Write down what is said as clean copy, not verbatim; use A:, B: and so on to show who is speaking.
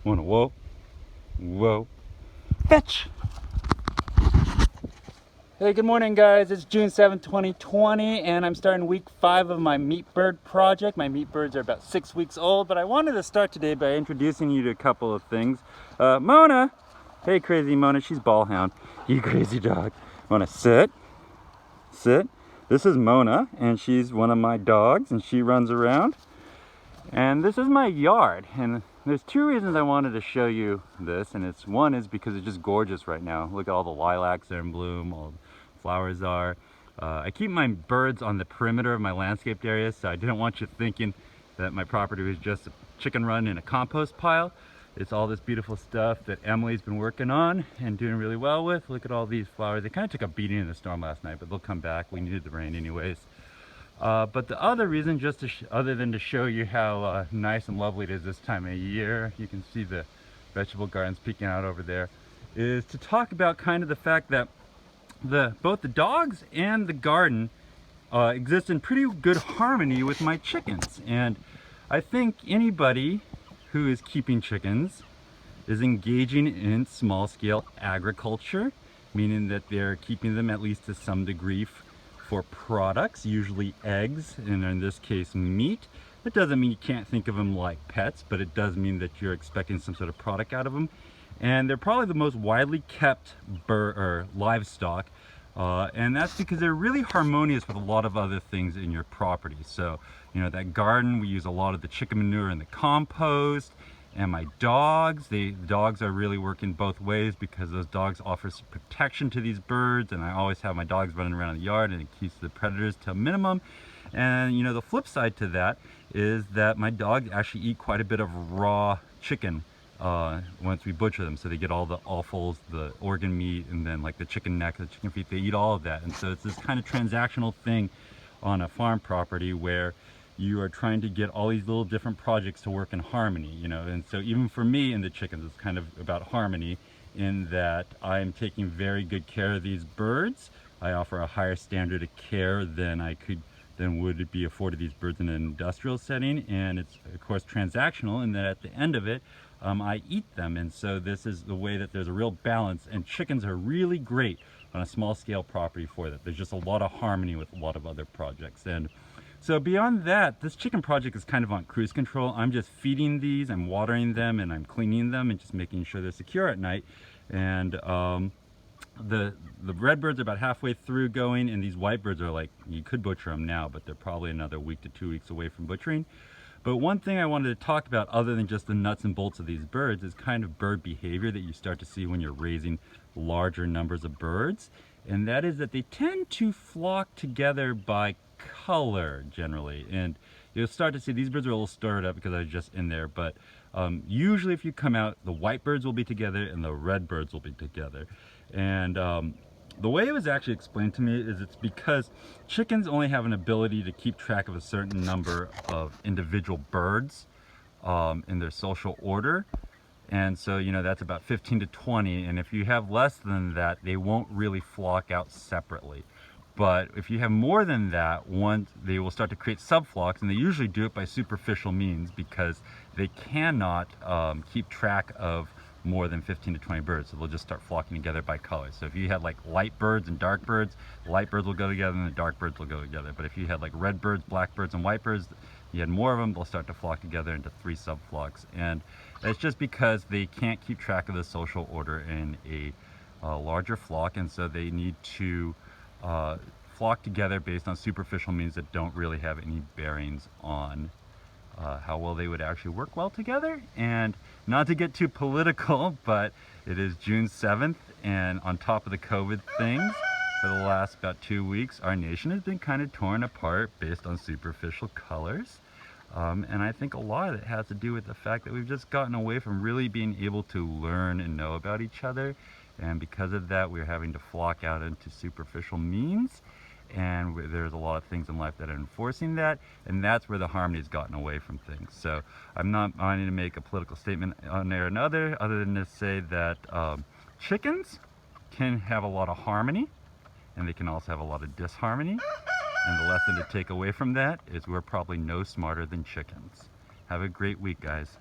A: Wanna whoa, whoa, fetch. Hey, good morning guys. It's June 7th, 2020, and I'm starting week 5 of my meat bird project. My meat birds are about 6 weeks old, but I wanted to start today by introducing you to a couple of things. Mona! Hey crazy Mona, she's ball hound. You crazy dog. Wanna sit? Sit. This is Mona, and she's one of my dogs, and she runs around. And this is my yard, and there's 2 reasons I wanted to show you this, and one is because it's just gorgeous right now. Look at all the lilacs that are in bloom, all the flowers are. I keep my birds on the perimeter of my landscaped area, so I didn't want you thinking that my property was just a chicken run in a compost pile. It's all this beautiful stuff that Emily's been working on and doing really well with. Look at all these flowers. They kind of took a beating in the storm last night, but they'll come back. We needed the rain anyways. But the other reason, just to other than to show you how nice and lovely it is this time of year, you can see the vegetable gardens peeking out over there, is to talk about kind of the fact that both the dogs and the garden exist in pretty good harmony with my chickens. And I think anybody who is keeping chickens is engaging in small-scale agriculture, meaning that they're keeping them at least to some degree for products, usually eggs, and in this case meat. That doesn't mean you can't think of them like pets, but it does mean that you're expecting some sort of product out of them. And they're probably the most widely kept livestock, and that's because they're really harmonious with a lot of other things in your property. So, you know, that garden, we use a lot of the chicken manure and the compost. And my dogs, the dogs are really working both ways because those dogs offer some protection to these birds, and I always have my dogs running around the yard, and it keeps the predators to a minimum. And you know, the flip side to that is that my dogs actually eat quite a bit of raw chicken once we butcher them. So they get all the offals, the organ meat, and then like the chicken neck, the chicken feet, they eat all of that. And so it's this kind of transactional thing on a farm property where you are trying to get all these little different projects to work in harmony, you know. And so even for me and the chickens, it's kind of about harmony in that I am taking very good care of these birds. I offer a higher standard of care than would be afforded these birds in an industrial setting. And it's of course transactional in that at the end of it, I eat them. And so this is the way that there's a real balance, and chickens are really great on a small scale property for that. There's just a lot of harmony with a lot of other projects. And so beyond that, this chicken project is kind of on cruise control. I'm just feeding these, I'm watering them, and I'm cleaning them and just making sure they're secure at night. And the red birds are about halfway through going, and these white birds are like, you could butcher them now, but they're probably another week to 2 weeks away from butchering. But one thing I wanted to talk about other than just the nuts and bolts of these birds is kind of bird behavior that you start to see when you're raising larger numbers of birds. And that is that they tend to flock together by color generally, and you'll start to see these birds are a little stirred up because I was just in there, but usually if you come out, the white birds will be together and the red birds will be together. And the way it was actually explained to me is it's because chickens only have an ability to keep track of a certain number of individual birds in their social order. And so, you know, that's about 15 to 20, and if you have less than that, they won't really flock out separately. But if you have more than that, they will start to create subflocks, and they usually do it by superficial means because they cannot keep track of more than 15 to 20 birds. So they'll just start flocking together by color. So if you had like light birds and dark birds, the light birds will go together and the dark birds will go together. But if you had like red birds, black birds, and white birds, you had more of them, they'll start to flock together into 3 subflocks. And it's just because they can't keep track of the social order in a larger flock, and so they need to flock together based on superficial means that don't really have any bearings on how well they would actually work well together. And not to get too political, but it is June 7th, and on top of the COVID things, for the last about 2 weeks, our nation has been kind of torn apart based on superficial colors. And I think a lot of it has to do with the fact that we've just gotten away from really being able to learn and know about each other. And because of that, we're having to flock out into superficial means. And there's a lot of things in life that are enforcing that. And that's where the harmony's gotten away from things. So I'm not wanting to make a political statement on there and other than to say that chickens can have a lot of harmony, and they can also have a lot of disharmony. And the lesson to take away from that is we're probably no smarter than chickens. Have a great week, guys.